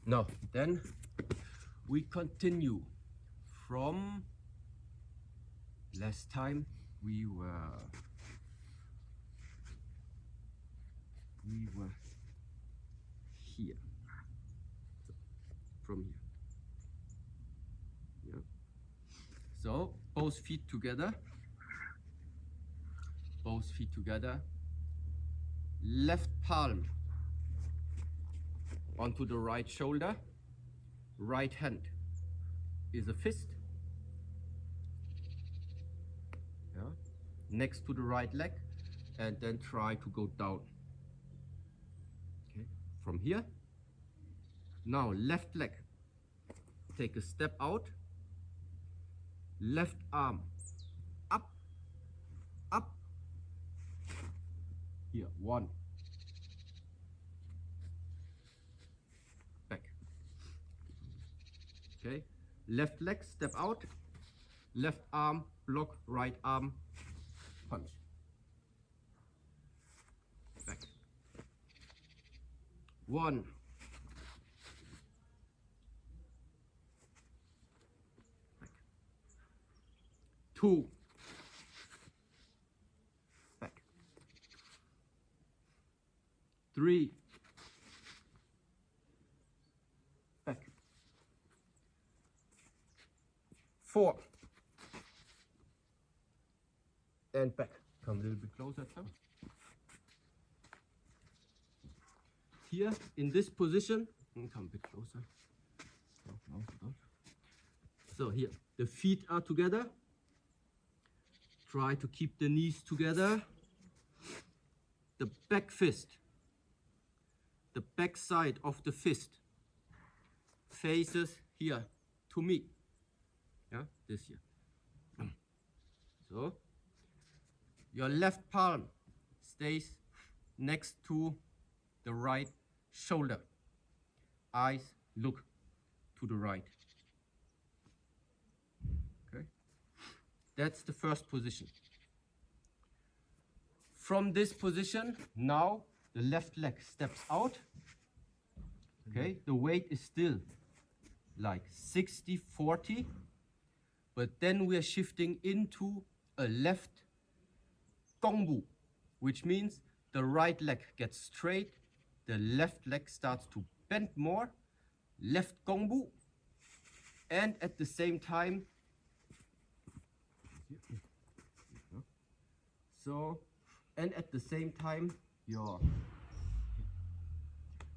Now, then we continue from last time. We were here. So, from here. Yeah. So both feet together. Both feet together. Left palm onto the right shoulder. Right hand is a fist. Yeah. Next to the right leg, and then try to go down. Okay. From here. Now left leg. Take a step out. Left arm up, up. Here, 1. Back. Okay. Left leg, step out. Left arm, block, right arm, punch. Back. 1. Back. 2. Back. 3. Back. 4. And back. Come a little bit closer, Tom. Here, in this position, come a bit closer. No. So here, the feet are together. Try to keep the knees together. The back fist, the back side of the fist faces here to me. Yeah, this here. So your left palm stays next to the right shoulder. Eyes look to the right. Okay, that's the first position. From this position, now the left leg steps out. Okay, the weight is still like 60-40, but then we are shifting into a left Gong Rou, which means the right leg gets straight, the left leg starts to bend more, left Gong Rou, and at the same time, and at the same time, your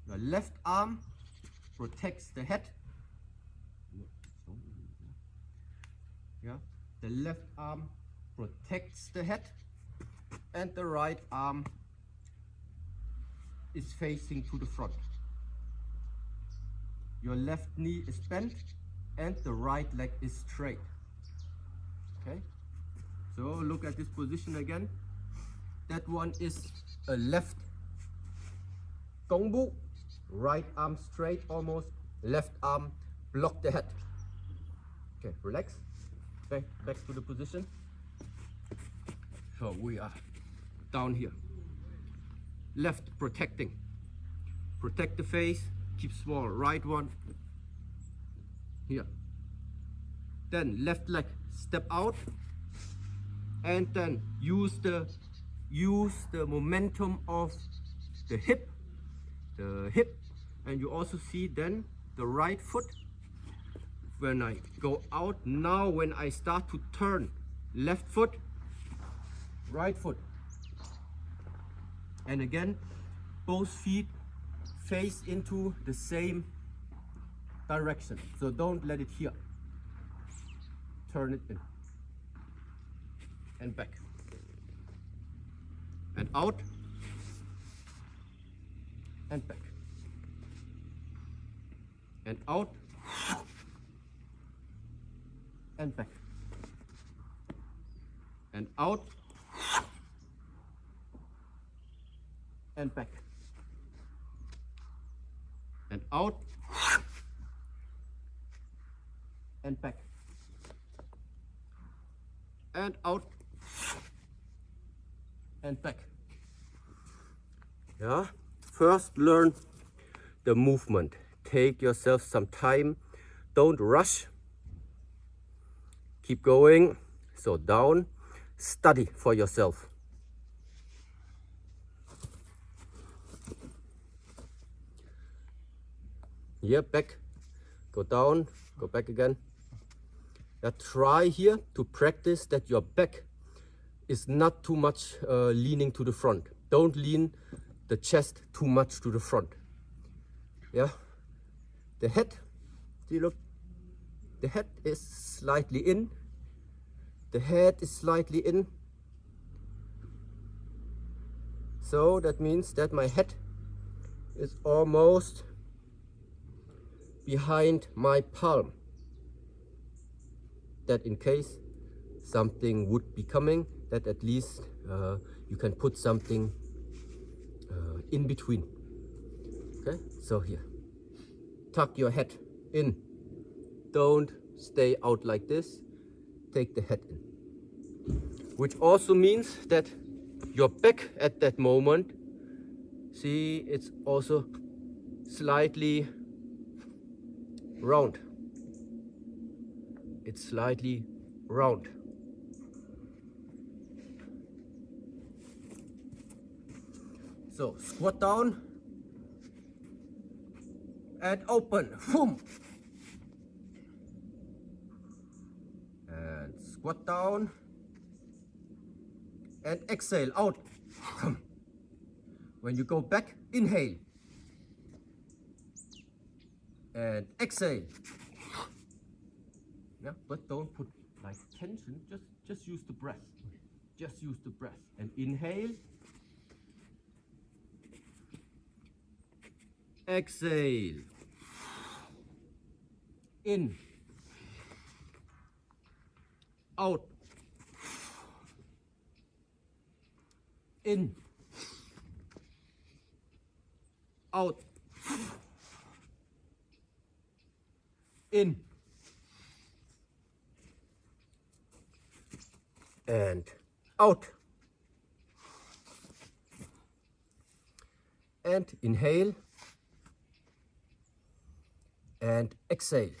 left arm protects the head. Yeah, the left arm protects the head, and the right arm is facing to the front. Your left knee is bent, and the right leg is straight. Okay, so look at this position again. That one is a left Gong Rou, right arm straight almost, left arm block the head. Okay, relax, back to the position. So we are down here. Left protecting, protect the face, keep small, right one, here. Then left leg, step out, and then use the momentum of the hip, and you also see then the right foot. When I go out, now when I start to turn, left foot, right foot, and again both feet face into the same direction, so don't let it here. Turn it in and back and out and back and out and back and out and back and out and back and out and back. Yeah, first learn the movement. take yourself some time. Don't rush. Keep going. So down. Study for yourself. Here, back. Go down. Go back again. Now try here to practice that your back is not too much leaning to the front. Don't lean the chest too much to the front. Yeah. The head, see, look. The head is slightly in. The head is slightly in. So that means that my head is almost behind my palm. That in case something would be coming, that at least you can put something in between. Okay, so here, tuck your head in. Don't stay out like this. Take the head in. Which also means that your back at that moment, see, it's also slightly round. It's slightly round. So squat down and open. Boom. And squat down and exhale out. When you go back, inhale and exhale. Yeah, but don't put like tension, just use the breath. Just use the breath. And inhale. Exhale. In. Out. In. Out. In. And out. And inhale. And exhale.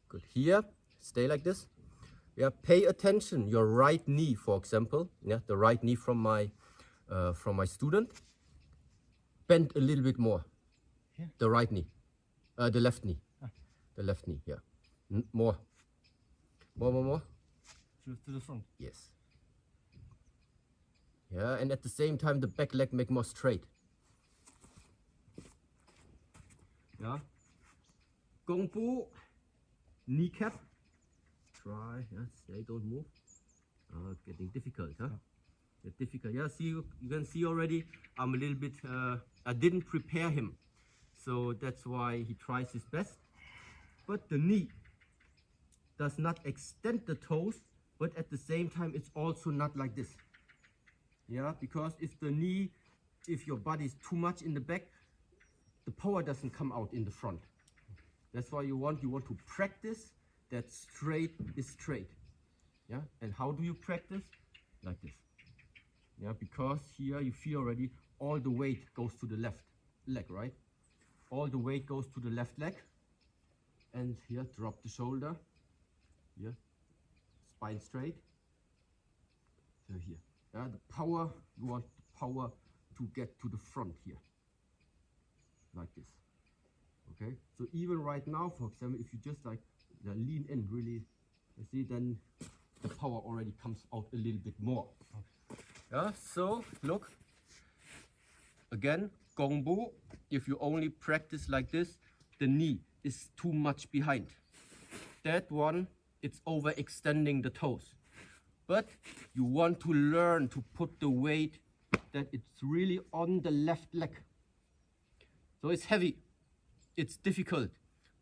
Good. Here, stay like this. Yeah, pay attention. Your right knee, for example, yeah, the right knee from my student, bend a little bit more. Yeah. The right knee, the left knee, the left knee. Yeah, more. To the front. Yes. Yeah, and at the same time, the back leg make more straight. Yeah. Gong Fu, kneecap. Try, yeah, stay, don't move. Getting difficult, huh? It's difficult. Yeah, see, you can see already, I'm a little bit, I didn't prepare him. So that's why he tries his best. But the knee does not extend the toes, but at the same time, it's also not like this. Yeah, because if the knee, if your body is too much in the back, the power doesn't come out in the front. That's why you want to practice that straight is straight. Yeah, and how do you practice? Like this. Yeah, because here you feel already all the weight goes to the left leg, right? All the weight goes to the left leg. And here, drop the shoulder. Here, spine straight. So here, yeah, the power, you want the power to get to the front here. Like this. Okay, so even right now, for example, if you just like lean in really, you see, then the power already comes out a little bit more. Yeah, so look, again, Gong Bu, if you only practice like this, the knee is too much behind. That one, it's overextending the toes. But you want to learn to put the weight that it's really on the left leg. So it's heavy. It's difficult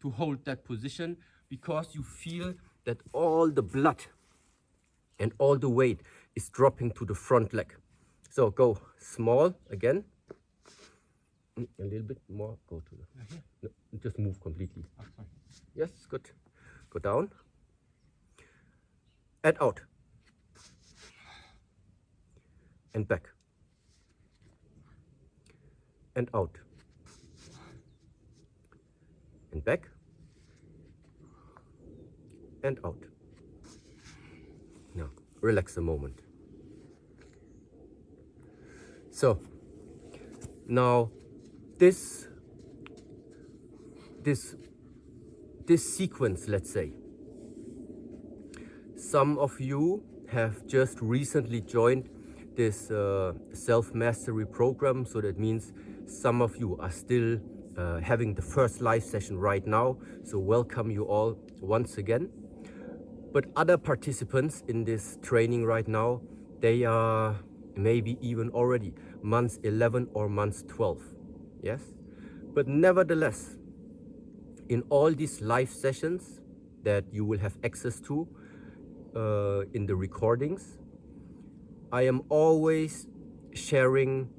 to hold that position because you feel that all the blood and all the weight is dropping to the front leg. So go small again. A little bit more. Go to the. No, just move completely. Yes, good. Go down. And out. And back. And out. back and out. Now, relax a moment. So, now this sequence, let's say, some of you have just recently joined this self-mastery program, so that means some of you are still having the first live session right now, so welcome you all once again. But other participants in this training right now, they are maybe even already months 11 or months 12, yes? But nevertheless, in all these live sessions that you will have access to in the recordings, I am always sharing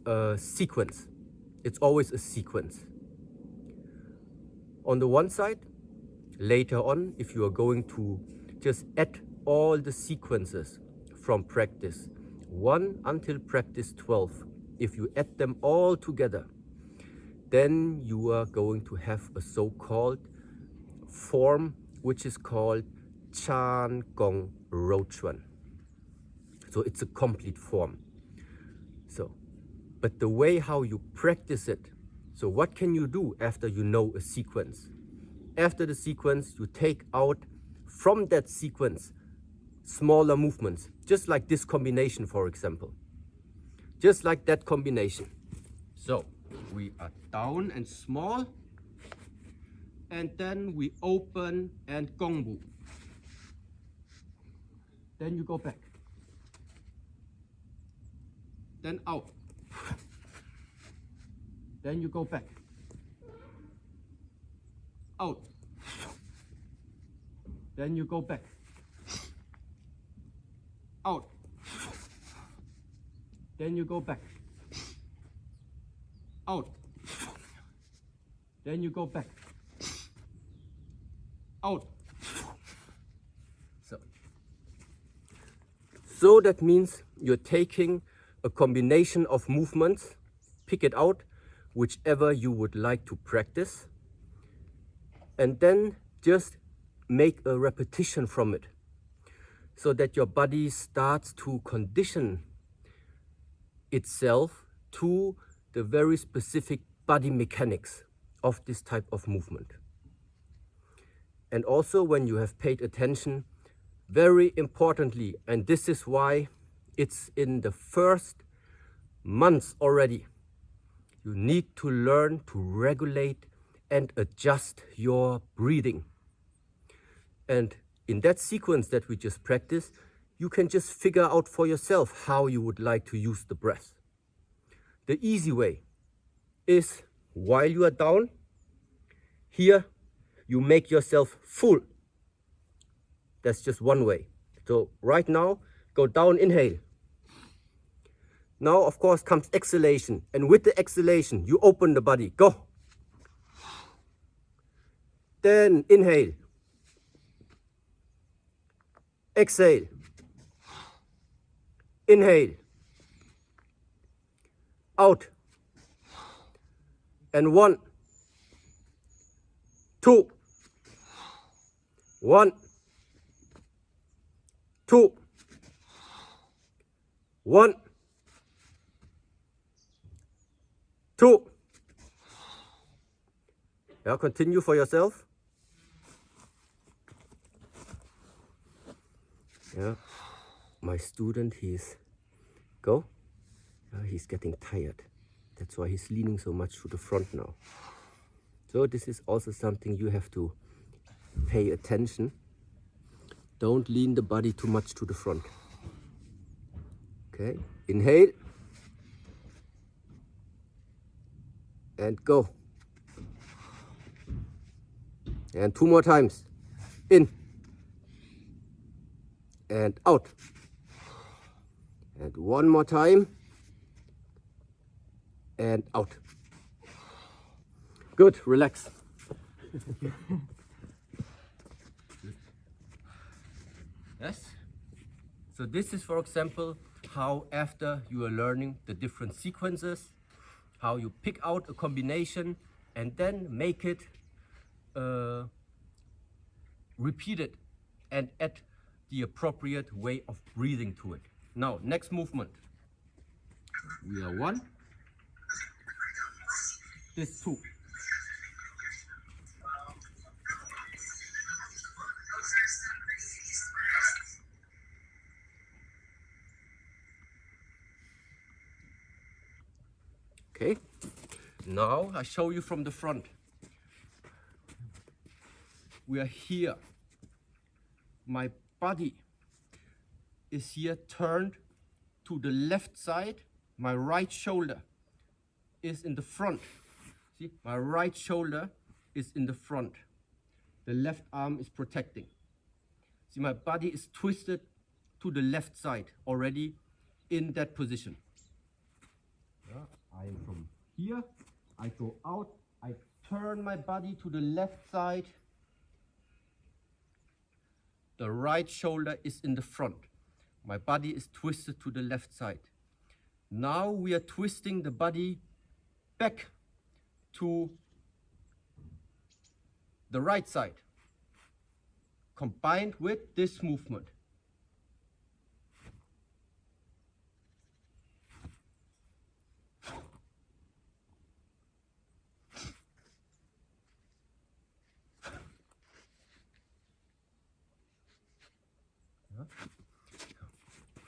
a sequence. It's always a sequence. On the one side, later on, if you are going to just add all the sequences from practice 1 until practice 12, if you add them all together, then you are going to have a so-called form which is called Chi Gong Rou Quan. So it's a complete form. So, but the way how you practice it, so what can you do after you know a sequence? After the sequence, you take out from that sequence smaller movements, just like this combination, for example. Just like that combination. So, we are down and small, and then we open and Gong Rou. Then you go back. Then out. Then you go back. Out. Then you go back. Out. Then you go back. Out. Then you go back. Out. So that means you're taking a combination of movements, pick it out, whichever you would like to practice, and then just make a repetition from it, so that your body starts to condition itself to the very specific body mechanics of this type of movement. And also when you have paid attention, very importantly, and this is why it's in the first months already, you need to learn to regulate and adjust your breathing. And in that sequence that we just practiced, you can just figure out for yourself how you would like to use the breath. The easy way is, while you are down, here you make yourself full. That's just one way. So right now, go down, inhale. Now, of course, comes exhalation. And with the exhalation, you open the body. Go. Then inhale. Exhale. Inhale. Out. And 1, 2, 1, 2, 1, 2. Yeah, continue for yourself. Yeah, my student, he's getting tired. That's why he's leaning so much to the front now. So this is also something you have to pay attention. Don't lean the body too much to the front. Okay, inhale. And go. And 2 more times. In. And out. And 1 more time. And out. Good, relax. Yes? So this is, for example, how after you are learning the different sequences, how you pick out a combination and then make it repeat it and add the appropriate way of breathing to it. Now, next movement. We are 1. This 2. Okay, now I show you from the front. We are here. My body is here turned to the left side. My right shoulder is in the front. See, my right shoulder is in the front. The left arm is protecting. See, my body is twisted to the left side already in that position. Yeah, I am from here. I go out. I turn my body to the left side. The right shoulder is in the front. My body is twisted to the left side. Now we are twisting the body back to the right side, combined with this movement.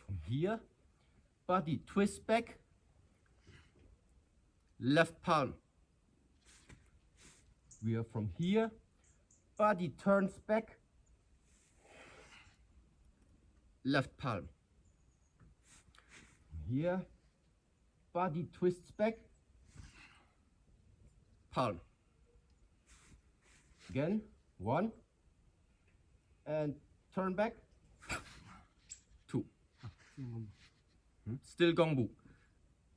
From here, body twist back, left palm. We are from here, body turns back, left palm. Here, body twists back, palm. Again, 1, and turn back, 2. Still Gong Rou.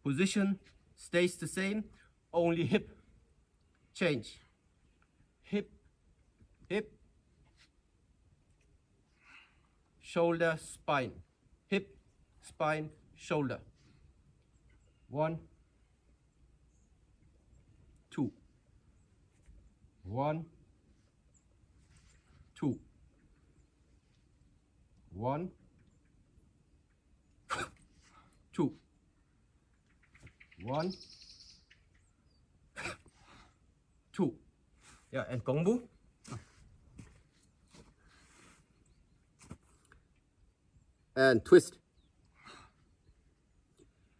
Position stays the same, only hip change. Hip, hip, shoulder, spine. Hip, spine, shoulder. 1, 2. 1, 2. 1, 2. 1, 2. Yeah, and Gong Rou. And twist.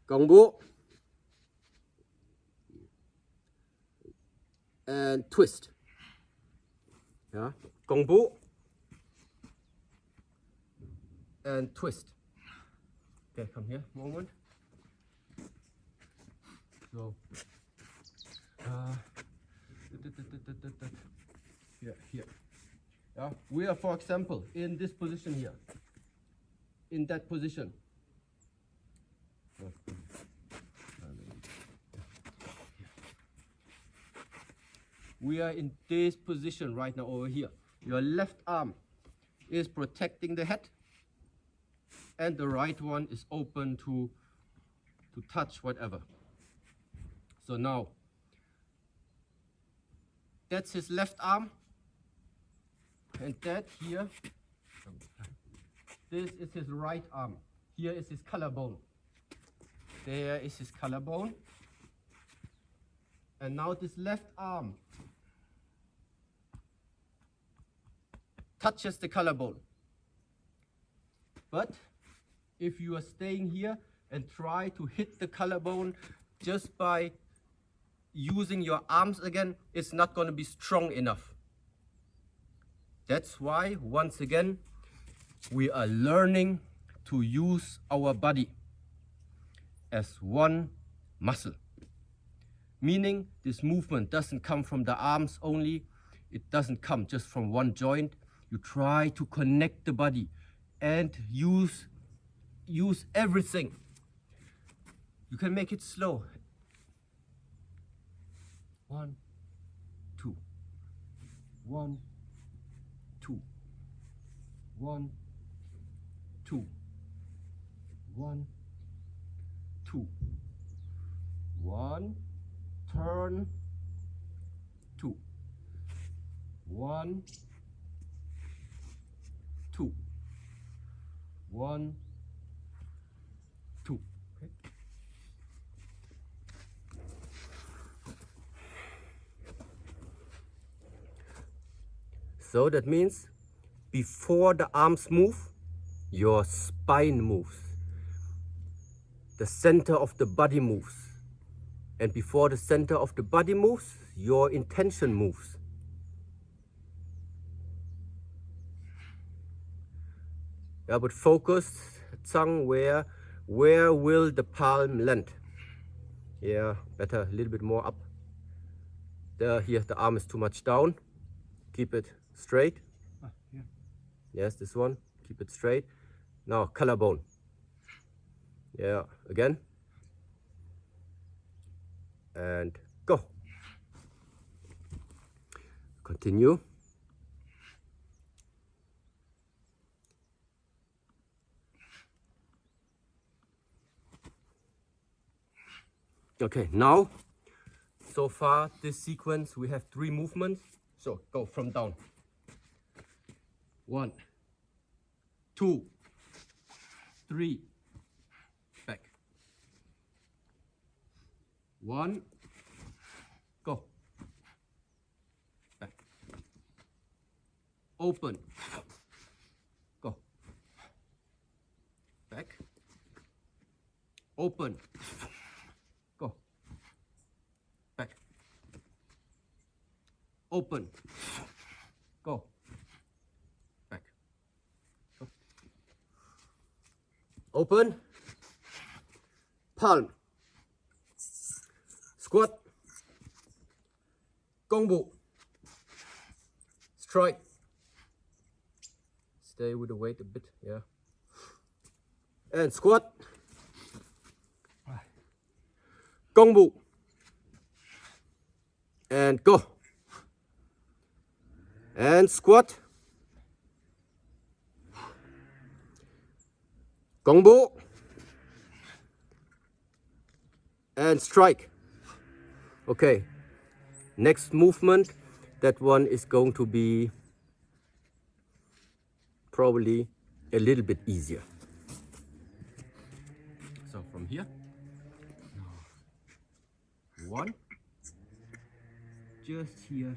Gong Rou. And twist. Yeah, Gong Rou. And twist. Okay, come here, moment. So, here. Yeah, we are, for example, in this position here. In that position. We are in this position right now over here. Your left arm is protecting the head, and the right one is open to touch whatever. So now, that's his left arm, and that here, this is his right arm. Here is his collarbone. There is his collarbone. And now this left arm touches the collarbone. But if you are staying here and try to hit the collarbone just by using your arms again, it's not going to be strong enough. That's why, once again, we are learning to use our body as one muscle. Meaning this movement doesn't come from the arms only, it doesn't come just from one joint. You try to connect the body and use everything. You can make it slow. 1, 2. 1, 2. 1, 2. 1, 2. 1, turn, 2. 1, 2. 1, 2. Okay. So that means before the arms move, your spine moves. The center of the body moves. And before the center of the body moves, your intention moves. Yeah, but focus, tongue, where will the palm land? Yeah, better a little bit more up. There, here the arm is too much down. Keep it straight. Yeah. Yes, this one. Keep it straight. Now, collarbone. Yeah, again. And go. Continue. Okay, now, so far this sequence we have 3 movements. So go from down. 1, 2, 3, back. 1, go. Back. Open. Go. Back. Open. Go. Back. Open. Go. Back. Go. Open. Palm. Squat. Gong Rou. Strike. Stay with the weight a bit, yeah. And squat. Gong Rou. And go. And squat. Gong Rou. And strike. Okay. Next movement, that one is going to be probably a little bit easier. So from here. 1. Just here.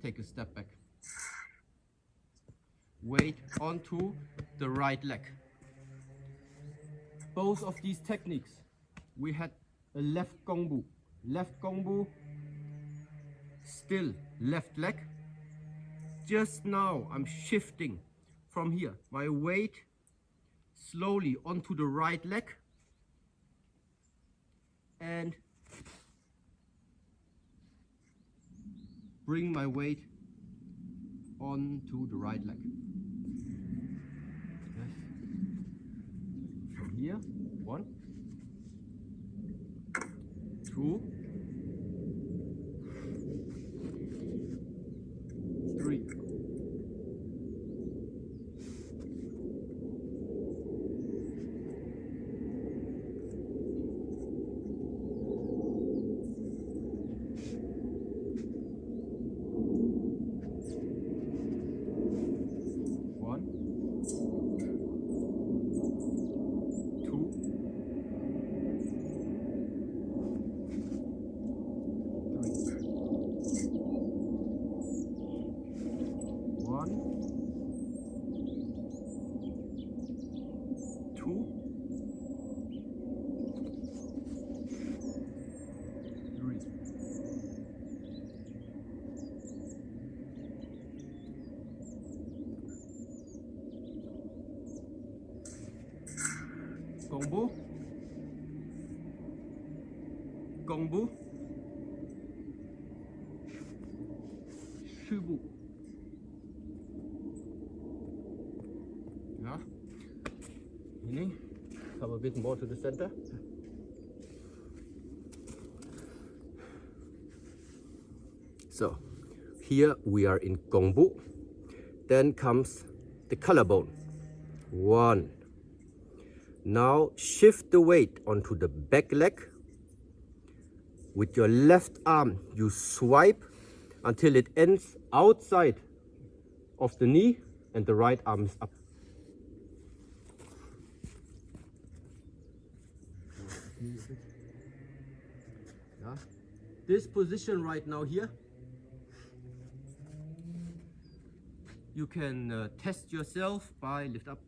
Take a step back. Weight onto the right leg. Both of these techniques, we had a left Gong Rou. Left Gong Rou, still left leg. Just now I'm shifting from here. My weight slowly onto the right leg. And bring my weight onto the right leg. Yes. From here, 1, 2, 3. 3. Gong Rou. Gong Rou. Shifu. Yeah. Meaning, come a bit more to the center. So, here we are in Gong Rou. Then comes the collarbone. 1. Now shift the weight onto the back leg. With your left arm, you swipe until it ends outside of the knee and the right arm is up. Yeah. This position right now here, you can test yourself by lift up.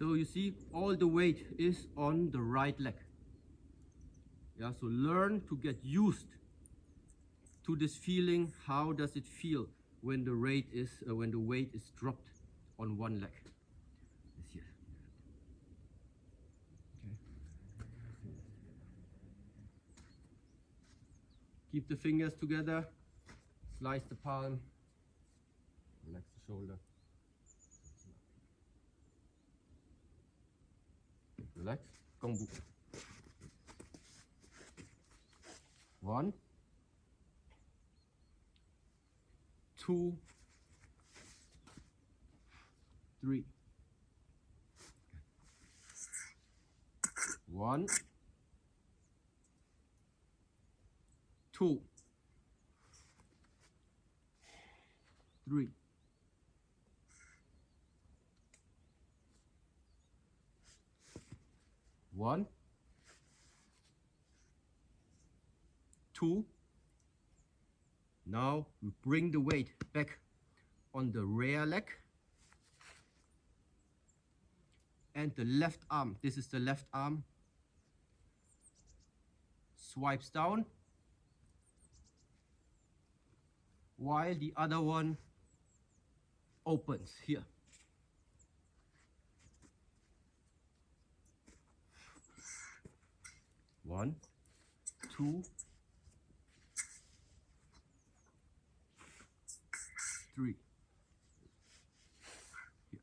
So you see all the weight is on the right leg. Yeah, so learn to get used to this feeling. How does it feel when the weight is dropped on one leg? This here. Okay. Keep the fingers together. Slice the palm. Relax the shoulder. Relax. Gong Rou. 1, 2, 3. 1, 2, 3. 1, 2. Now we bring the weight back on the rear leg and the left arm. This is the left arm. Swipes down while the other one opens here. One, 2, 3. Here.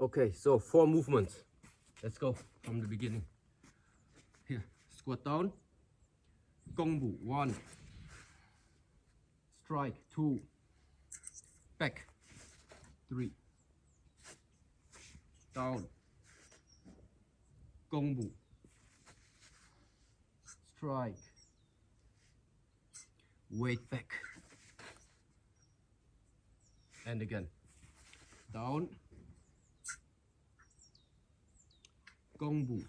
Okay, so 4 movements. Let's go from the beginning. Here, squat down. Gong Rou 1. Strike 2. Back 3. Down. Gong Rou. Strike. Weight back. And again. Down. Gong Rou.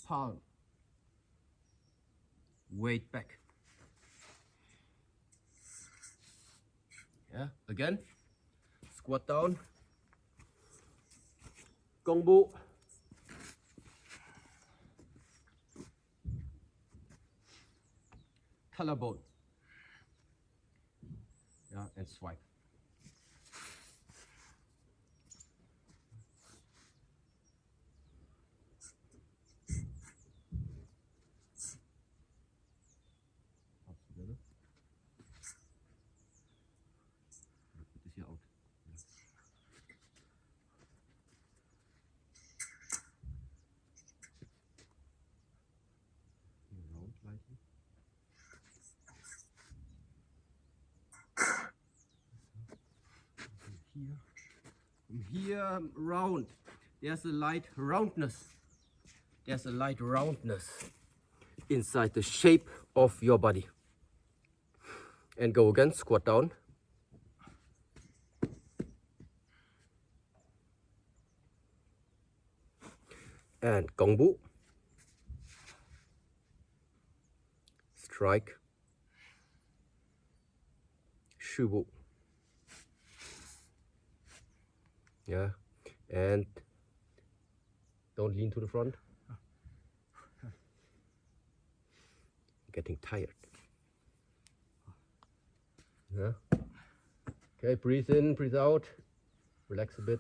Palm. Weight back. Yeah, again. Squat down. Gong Rou. Collarbone. Yeah, and swipe. Here out. Round slightly. From here round. There's a light roundness. There's a light roundness inside the shape of your body. And go again, squat down. And Gong Rou. Strike. Shifu. Yeah, and don't lean to the front. Getting tired. Yeah. Okay, breathe in, breathe out. Relax a bit.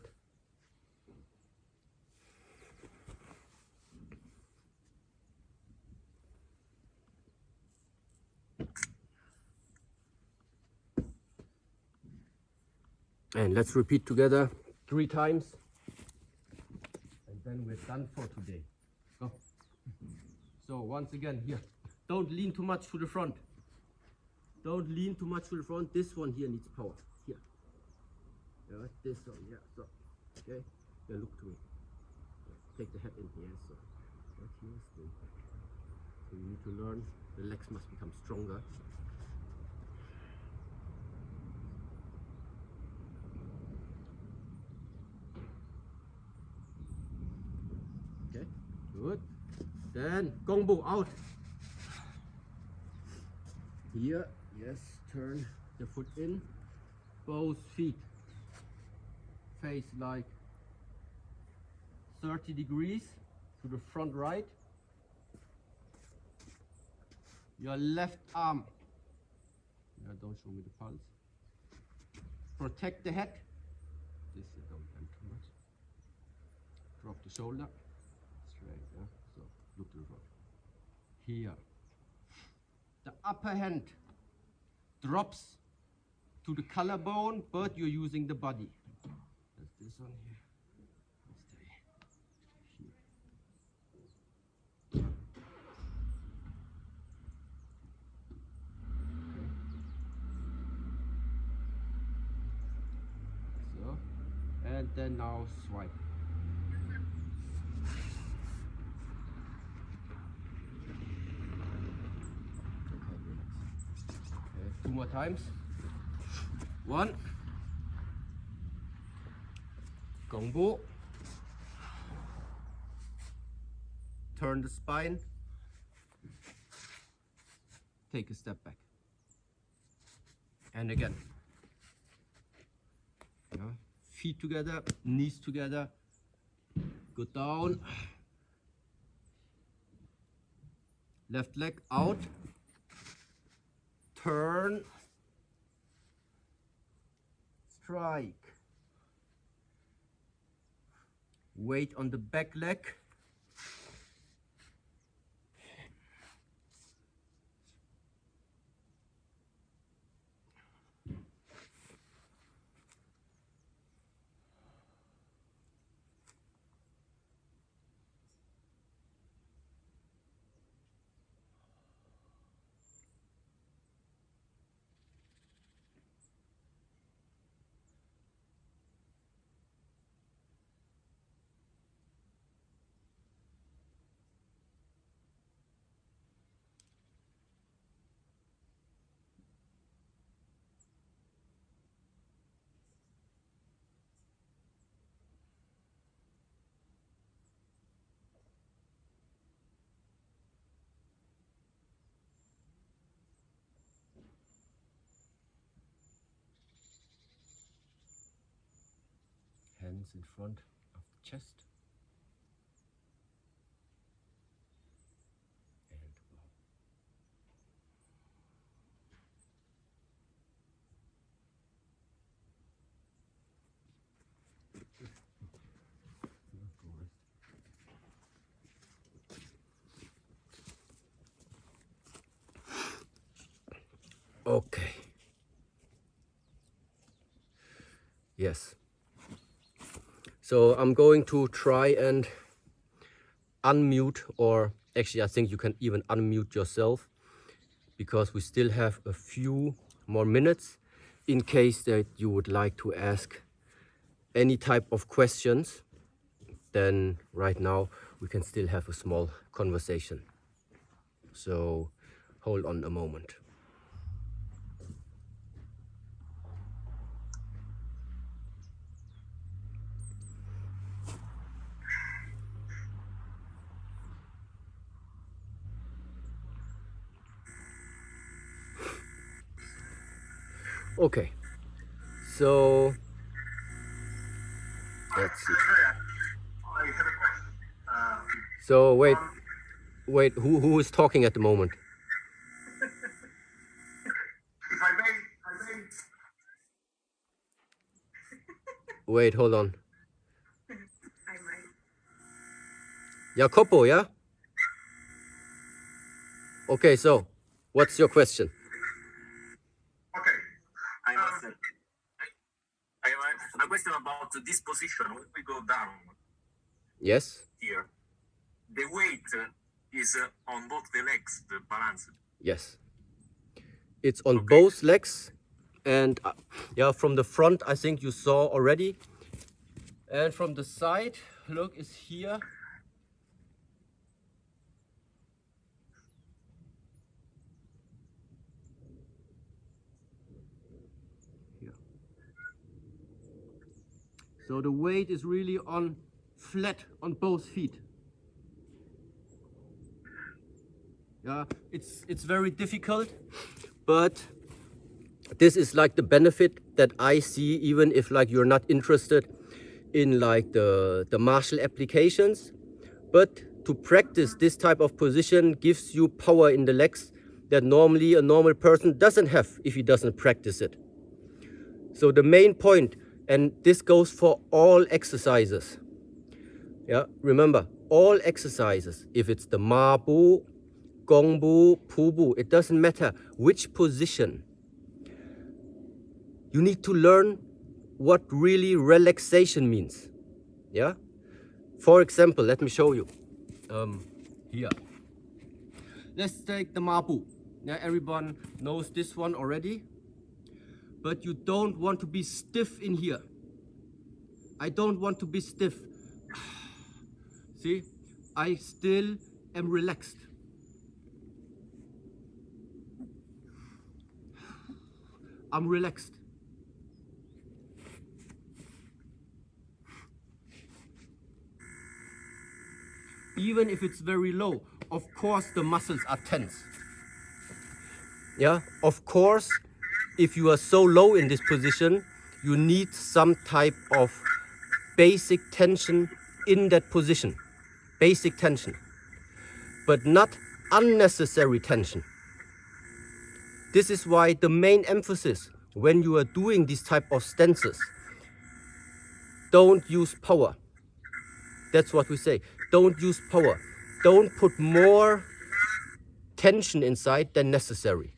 And let's repeat together 3 times. And then we're done for today. Go. So once again, here. Don't lean too much to the front. Don't lean too much to the front. This one here needs power. Here. Yeah, this one, yeah. So, okay. Yeah, look to me. Take the head in here. So, right here, stay back. So you need to learn. The legs must become stronger. Okay, good. Then Gong Rou out. Here, yes, turn the foot in. Both feet face like 30 degrees to the front right. Your left arm, don't show me the pulse. Protect the head. This don't bend too much. Drop the shoulder. Straight, yeah? So look to the front. Here. The upper hand drops to the collarbone, but you're using the body. That's this one here. Stay here. So, and then now swipe. Okay, 2 more times. 1. Gong Rou. Turn the spine. Take a step back. And again. Yeah. Feet together, knees together. Go down. Left leg out. Turn. Strike. Weight on the back leg. Hands in front of the chest. And wow. Okay. Yes. So I'm going to try and unmute, or actually I think you can even unmute yourself, because we still have a few more minutes in case that you would like to ask any type of questions. Then right now we can still have a small conversation. So hold on a moment. Okay, so let's see. I have a question. So wait, who is talking at the moment? If I may. Wait, hold on. I might. Jacopo, yeah? Okay, so what's your question? Okay. I must say, I a question about this position. When we go down Yes. here, the weight is on both the legs, the balance. Yes. It's on both legs, and yeah, from the front I think you saw already, and from the side, look, is here. Here. So the weight is really on flat on both feet. Yeah, it's very difficult, but this is like the benefit that I see, even if like you're not interested in like the martial applications. But to practice this type of position gives you power in the legs that normally a normal person doesn't have if he doesn't practice it. So the main point, and this goes for all exercises. Yeah, remember, all exercises, if it's the Ma Bu, Gong Bu, Pu Bu, it doesn't matter which position. You need to learn what really relaxation means. Yeah? For example, let me show you. Here. Let's take the Ma Bu. Yeah, everyone knows this one already. But you don't want to be stiff in here. I don't want to be stiff. See, I still am relaxed. I'm relaxed. Even if it's very low, of course the muscles are tense. Yeah, of course, if you are so low in this position, you need some type of basic tension in that position. Basic tension. But not unnecessary tension. This is why the main emphasis when you are doing these type of stances, don't use power. That's what we say. Don't use power. Don't put more tension inside than necessary.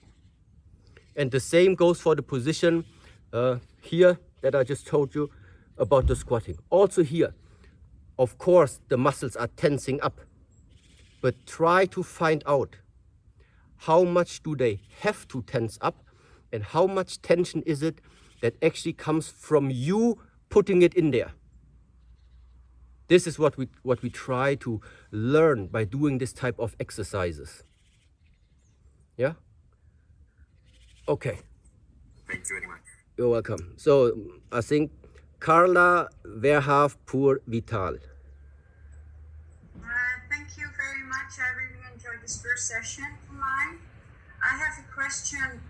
And the same goes for the position here that I just told you about the squatting. Also here, of course, the muscles are tensing up. But try to find out how much do they have to tense up and how much tension is it that actually comes from you putting it in there. This is what we try to learn by doing this type of exercises. Yeah? Okay. Thank you very much. You're welcome. So I think Carla Verhaaf pour Vital. Thank you very much. I really enjoyed this first session of mine. I have a question.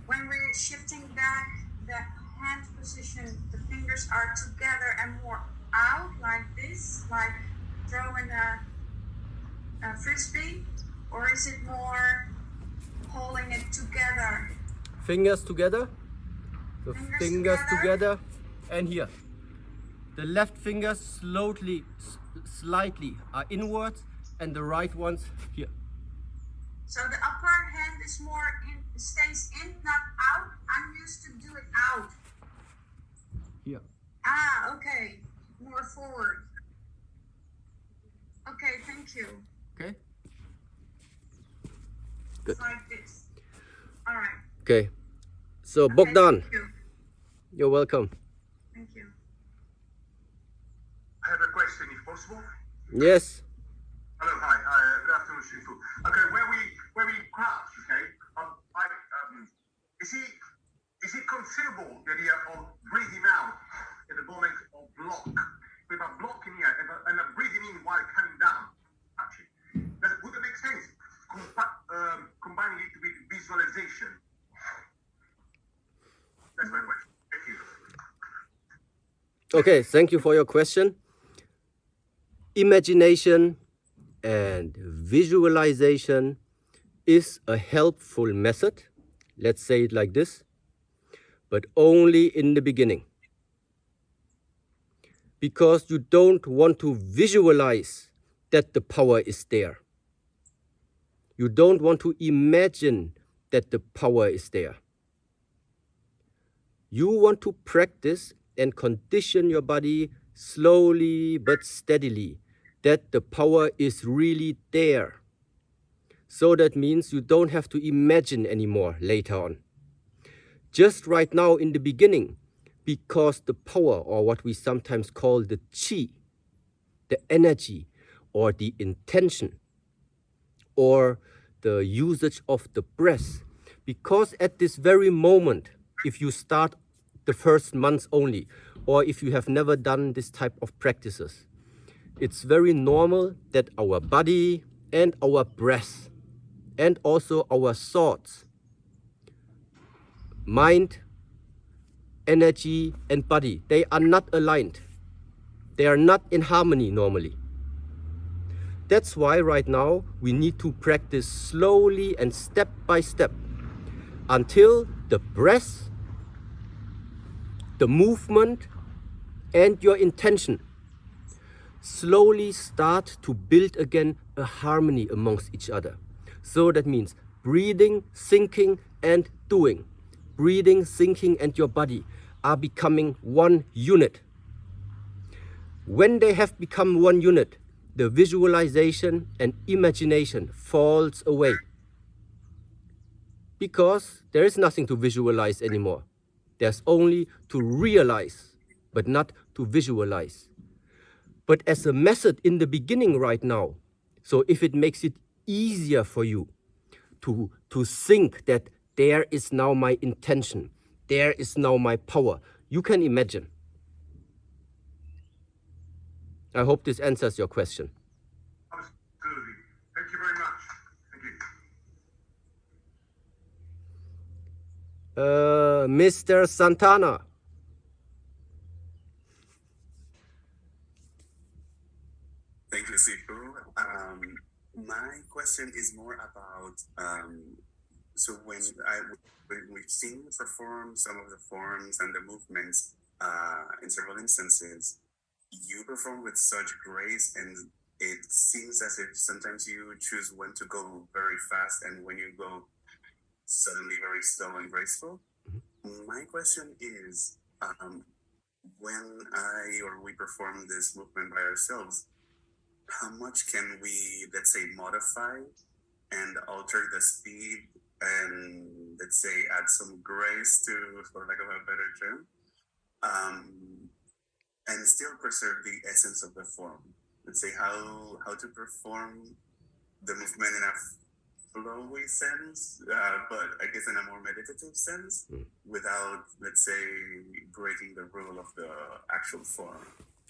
When we're shifting back the hand position, the fingers are together and more out like this, like throwing a frisbee, or is it more holding it together? Fingers together. So fingers together. And here. The left fingers slightly are inwards and the right ones here. So the upper hand is more in, stays in, not out. I'm used to do it out. Here. Ah, okay. More forward. Okay, thank you. Okay. Good. It's like this. All right. Okay. So Bogdan, Thank you. you're welcome. Thank you. I have a question, if possible. Yes. Hello, hi. Good afternoon, Shifu. Okay, where we crouch, okay? Is it considerable the idea of breathing out at the moment of block? With a block in here and a breathing in while coming down. Actually, would it make sense? Combining it with visualization. That's my question. Thank you. Okay, thank you for your question. Imagination and visualization is a helpful method. Let's say it like this, but only in the beginning. Because you don't want to visualize that the power is there. You don't want to imagine that the power is there. You want to practice and condition your body slowly but steadily, that the power is really there. So that means you don't have to imagine anymore later on. Just right now in the beginning, because the power, or what we sometimes call the chi, the energy, or the intention, or the usage of the breath, because at this very moment, if you start the first months only, or if you have never done this type of practices, it's very normal that our body and our breath and also our thoughts, mind, energy and body, they are not aligned. They are not in harmony normally. That's why right now we need to practice slowly and step by step until the breath, the movement and your intention slowly start to build again a harmony amongst each other. So that means breathing, thinking and doing. Breathing, thinking and your body are becoming one unit. When they have become one unit, the visualization and imagination falls away. Because there is nothing to visualize anymore. There's only to realize, but not to visualize. But as a method in the beginning right now, so if it makes it easier for you to think that there is now my intention, there is now my power, you can imagine. I hope this answers your question. Absolutely. Thank you very much. Thank you. Mr. Santana. Thank you, Shifu. My question is more about so when we've seen you perform some of the forms and the movements in several instances, you perform with such grace, and it seems as if sometimes you choose when to go very fast and when you go suddenly very slow and graceful. My question is, when we perform this movement by ourselves, how much can we, let's say, modify and alter the speed and, let's say, add some grace to, for lack of a better term, and still preserve the essence of the form? Let's say how to perform the movement in a flowy sense, but I guess in a more meditative sense, without, let's say, breaking the rule of the actual form.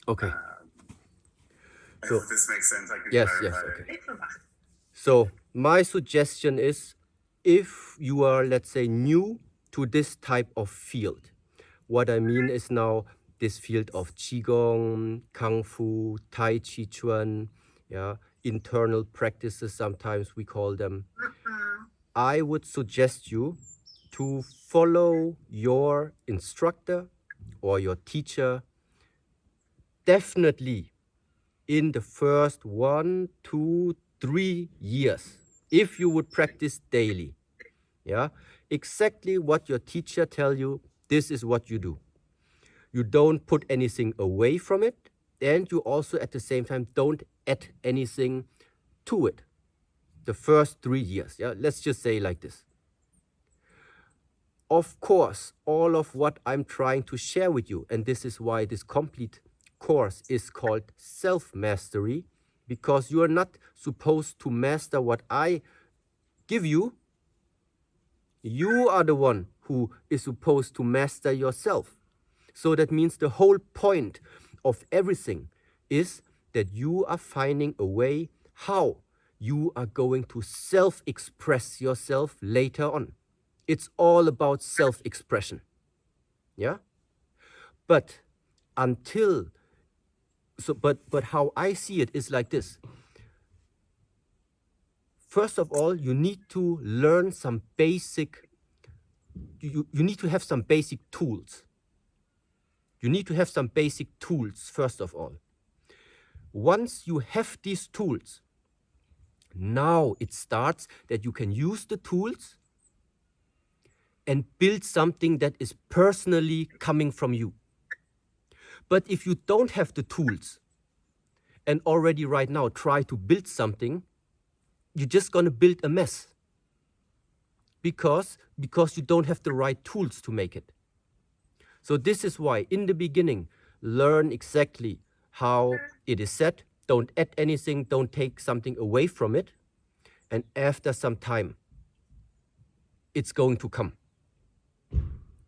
Okay. I hope this makes sense. I can clarify it. Okay. So my suggestion is, if you are, let's say, new to this type of field, what I mean is now this field of Chi Gong, Kung Fu, Tai Chi Chuan, internal practices, sometimes we call them. I would suggest you to follow your instructor or your teacher definitely in the first 1, 2, 3 years, if you would practice daily. Exactly what your teacher tell you, this is what you do. You don't put anything away from it, and you also at the same time don't add anything to it. The first 3 years, let's just say like this. Of course, all of what I'm trying to share with you, and this is why this complete course is called self-mastery, because you are not supposed to master what I give you. You are the one who is supposed to master yourself. So that means the whole point of everything is that you are finding a way how you are going to self-express yourself later on. It's all about self-expression. But until but how I see it is like this. First of all, you need to learn some basic, you need to have some basic tools. You need to have some basic tools, first of all. Once you have these tools, now it starts that you can use the tools and build something that is personally coming from you. But if you don't have the tools and already right now try to build something, you're just going to build a mess because you don't have the right tools to make it. So this is why in the beginning, learn exactly how it is set. Don't add anything, don't take something away from it. And after some time, it's going to come.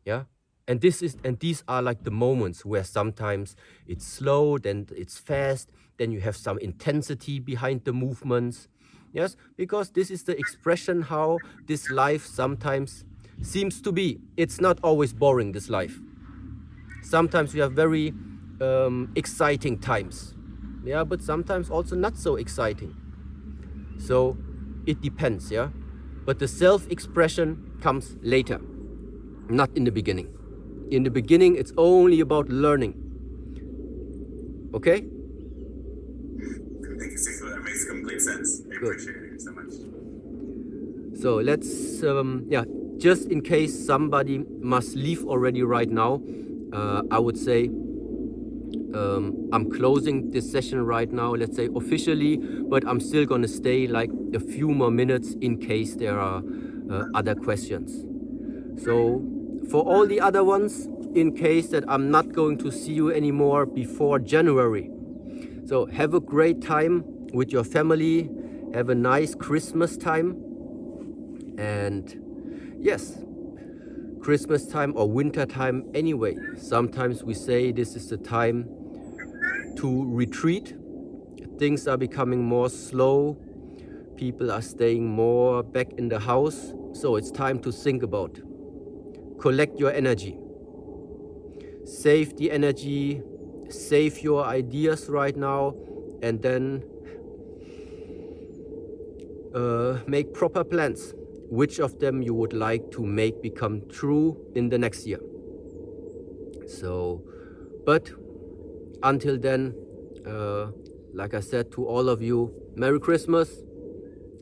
Yeah? And these are like the moments where sometimes it's slow, then it's fast, then you have some intensity behind the movements. Yes, because this is the expression how this life sometimes seems to be. It's not always boring, this life. Sometimes we have very exciting times. Yeah, but sometimes also not so exciting. So it depends, yeah. But the self-expression comes later, not in the beginning. In the beginning, it's only about learning. Okay? Thank you, Sifu. That makes complete sense. I appreciate it so much. So let's, just in case somebody must leave already right now, I would say I'm closing this session right now, let's say officially, but I'm still going to stay like a few more minutes in case there are other questions. So for all the other ones, in case that I'm not going to see you anymore before January. So have a great time with your family, have a nice Christmas time, and yes, Christmas time or winter time anyway. Sometimes we say this is the time to retreat. Things are becoming more slow. People are staying more back in the house. So it's time to think about. Collect your energy. Save the energy. Save your ideas right now. And then make proper plans. Which of them you would like to make become true in the next year. So, but until then, like I said to all of you, Merry Christmas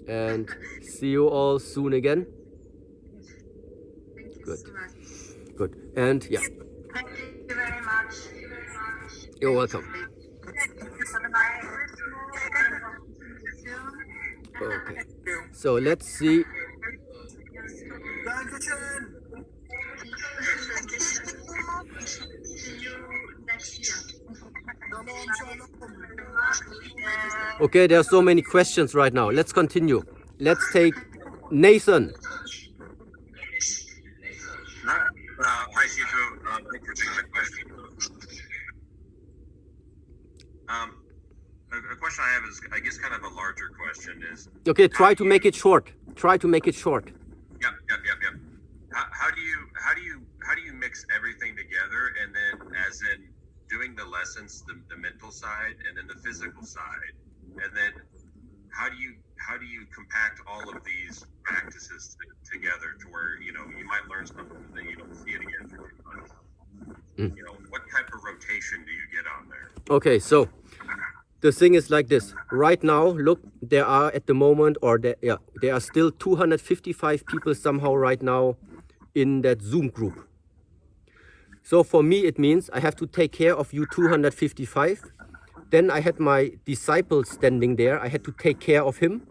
and see you all soon again. Thank you Good. so much. Good. And yeah, Thank you very much. you're welcome. Okay. So let's see. Okay, there are so many questions right now. Let's continue. Let's take Nathan. Hi, Shifu. Thanks for taking my question. A question I have is, I guess, kind of a larger question is. Okay, try to make it short. Try to make it short. Yep. How do you mix everything together, and then, as in doing the lessons, the mental side, and then the physical side, and then how do you compact all of these practices together to where you might learn something and then you don't see it again for 2 months? What type of rotation do you get on there? Okay, so the thing is like this. Right now, look, there are at the moment, or there are still 255 people somehow right now in that Zoom group. So for me, it means I have to take care of you 255. Then I had my disciple standing there. I had to take care of him.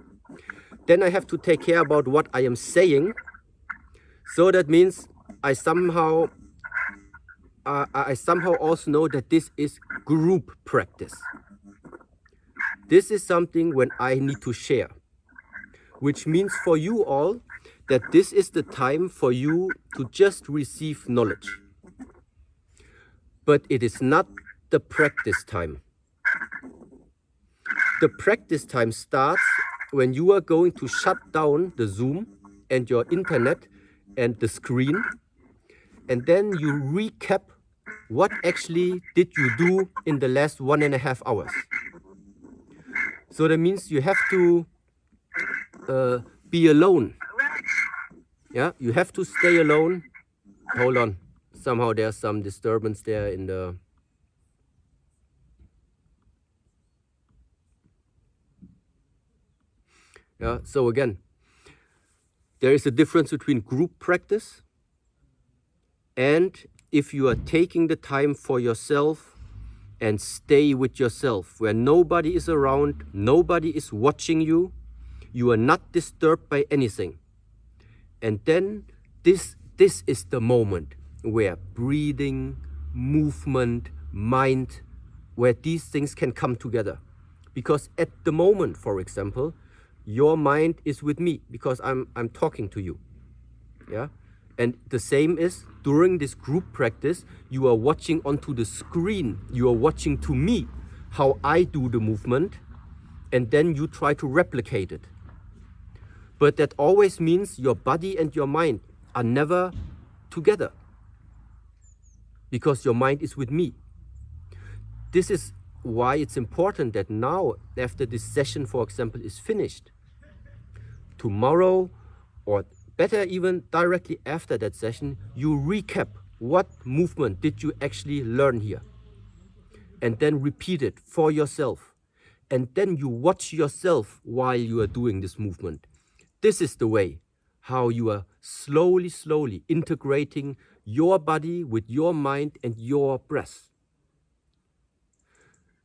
Then I have to take care about what I am saying. So that means I somehow also know that this is group practice. This is something when I need to share, which means for you all that this is the time for you to just receive knowledge. But it is not the practice time. The practice time starts when you are going to shut down the Zoom and your internet and the screen, and then you recap what actually did you do in the last 1.5 hours. So that means you have to be alone. Yeah, you have to stay alone. Hold on. Somehow there's some disturbance there in the... Yeah, so again, there is a difference between group practice And if you are taking the time for yourself and stay with yourself, where nobody is around, nobody is watching you, you are not disturbed by anything. And then this is the moment where breathing, movement, mind, where these things can come together. Because at the moment, for example, your mind is with me because I'm talking to you. Yeah? And the same is during this group practice, you are watching onto the screen. You are watching to me how I do the movement, and then you try to replicate it. But that always means your body and your mind are never together because your mind is with me. This is why it's important that now, after this session, for example, is finished, tomorrow, or better even directly after that session, you recap what movement did you actually learn here, and then repeat it for yourself. And then you watch yourself while you are doing this movement. This is the way how you are slowly integrating your body with your mind and your breath.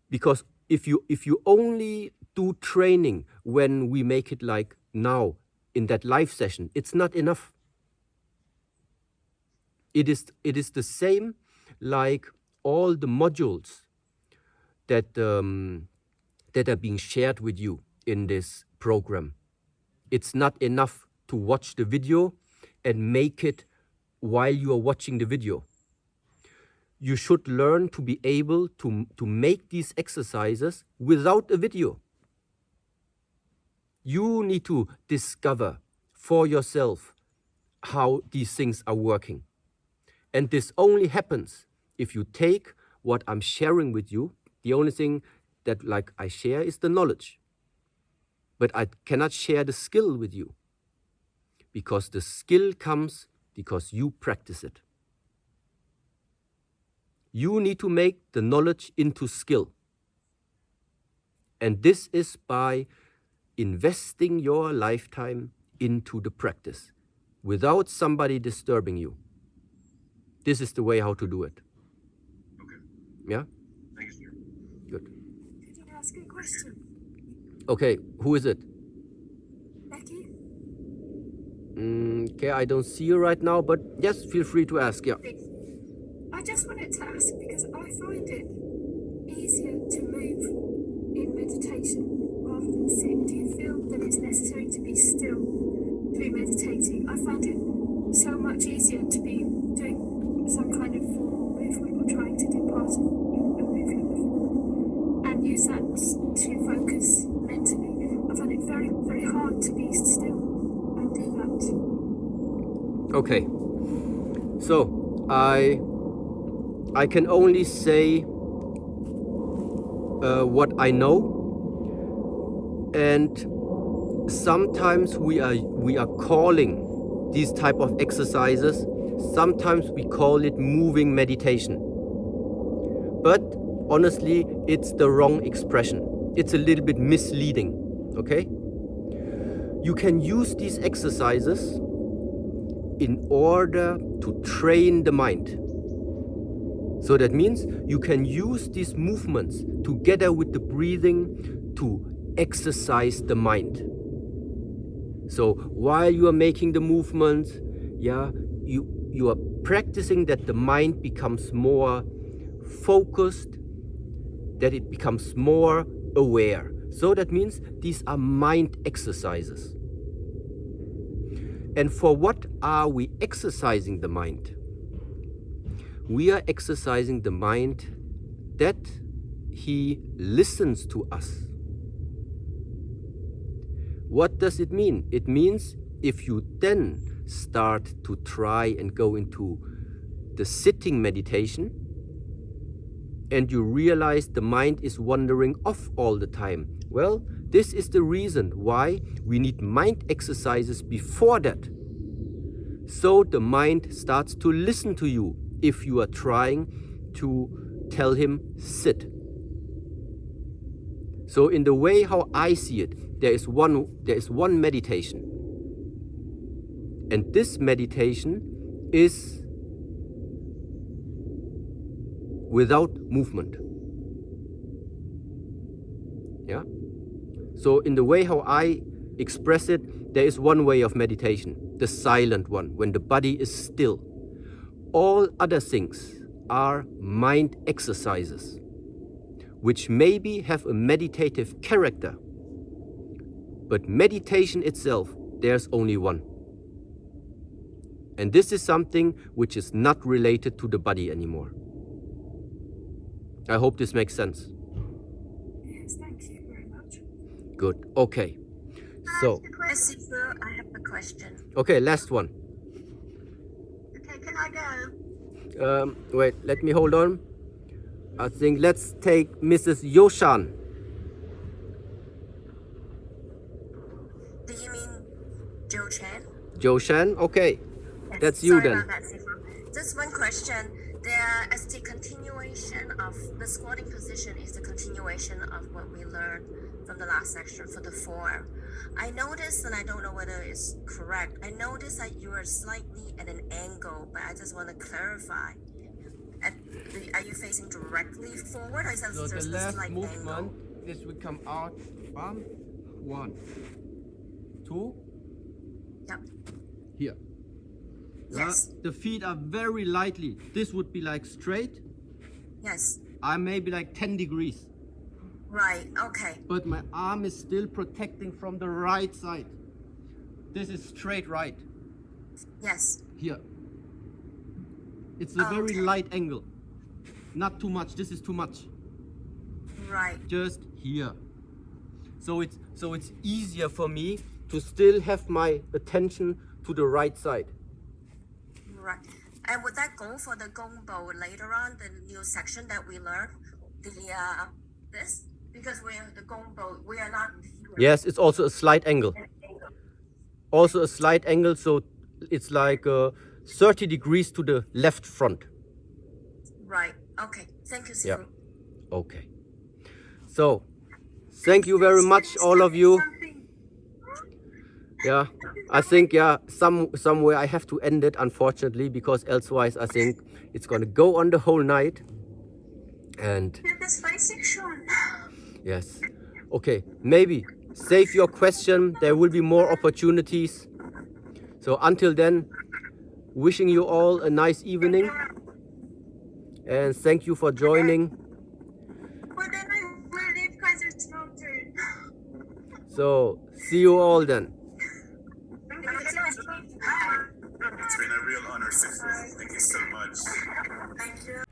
Because if you only do training when we make it like now in that live session, it's not enough. It is the same like all the modules that are being shared with you in this program. It's not enough to watch the video and make it while you are watching the video. You should learn to be able to make these exercises without a video. You need to discover for yourself how these things are working. And this only happens if you take what I'm sharing with you. The only thing that like I share is the knowledge. But I cannot share the skill with you, because the skill comes because you practice it. You need to make the knowledge into skill. And this is by investing your lifetime into the practice without somebody disturbing you. This is the way how to do it. Okay. Yeah? Thanks, sir. Good. Could I ask a question? Okay, who is it? Becky? Okay, I don't see you right now, but yes, feel free to ask, yeah. I just wanted to ask because I find it easier to move in meditation rather than sit. Do you feel that it's necessary to be still through meditating? I find it so much easier to be doing some kind of movement or trying to do part of your movement and use that to focus mentally. I find it very, very hard to be still and do that. Okay, so I can only say what I know, and sometimes we are calling these type of exercises, sometimes we call it moving meditation, but honestly it's the wrong expression. It's a little bit misleading. Okay, you can use these exercises in order to train the mind. So that means you can use these movements together with the breathing to exercise the mind. So while you are making the movements, yeah, you are practicing that the mind becomes more focused, that it becomes more aware. So that means these are mind exercises. And for what are we exercising the mind? We are exercising the mind that he listens to us. What does it mean? It means if you then start to try and go into the sitting meditation and you realize the mind is wandering off all the time, well, this is the reason why we need mind exercises before that. So the mind starts to listen to you if you are trying to tell him sit. So in the way how I see it, there is one meditation. And this meditation is without movement. Yeah? So in the way how I express it, there is one way of meditation, the silent one, when the body is still. All other things are mind exercises, which maybe have a meditative character. But meditation itself, there's only one. And this is something which is not related to the body anymore. I hope this makes sense. Yes, thank you very much. Good. Okay. So, Sifu, I have a question. okay, last one. Okay, can I go? Wait, let me hold on. I think let's take Mrs. Yoshan. Do you mean Joe Chan? Joshan, okay. Yes, That's you sorry then. about that, Sifu. Just one question. There, as the continuation of the squatting position is the continuation of what we learned from the last section for the form. I noticed, and I don't know whether it's correct, I noticed that you are slightly at an angle, but I just want to clarify. Are you facing directly forward, or is that So just the a last slight movement, angle? this will come out, bam, 1, 2, Yep. here. Yes. The feet are very lightly. This would be like straight. Yes. I'm maybe like 10 degrees. Right. Okay. But my arm is still protecting from the right side. This is straight right. Yes. Here. It's a very Okay. light angle. Not too much. This is too much. Right. Just here. So it's easier for me to still have my attention to the right side. Right. And would that go for the Gong Rou later on, the new section that we learned? This? Because we're the Gong Rou, we are not here. Yes, it's also a slight angle. Also a slight angle, so it's like 30 degrees to the left front. Right. Okay. Thank you, Sifu. Yeah. Okay. So, thank you very much, all of you. Yeah, I think, yeah, somewhere I have to end it, unfortunately, because elsewise I think it's going to go on the whole night. And yes. Okay, maybe save your question. There will be more opportunities. So until then, wishing you all a nice evening. And thank you for joining. So, see you all then. It's been a real honor, Sifu. Thank you so much. Thank you.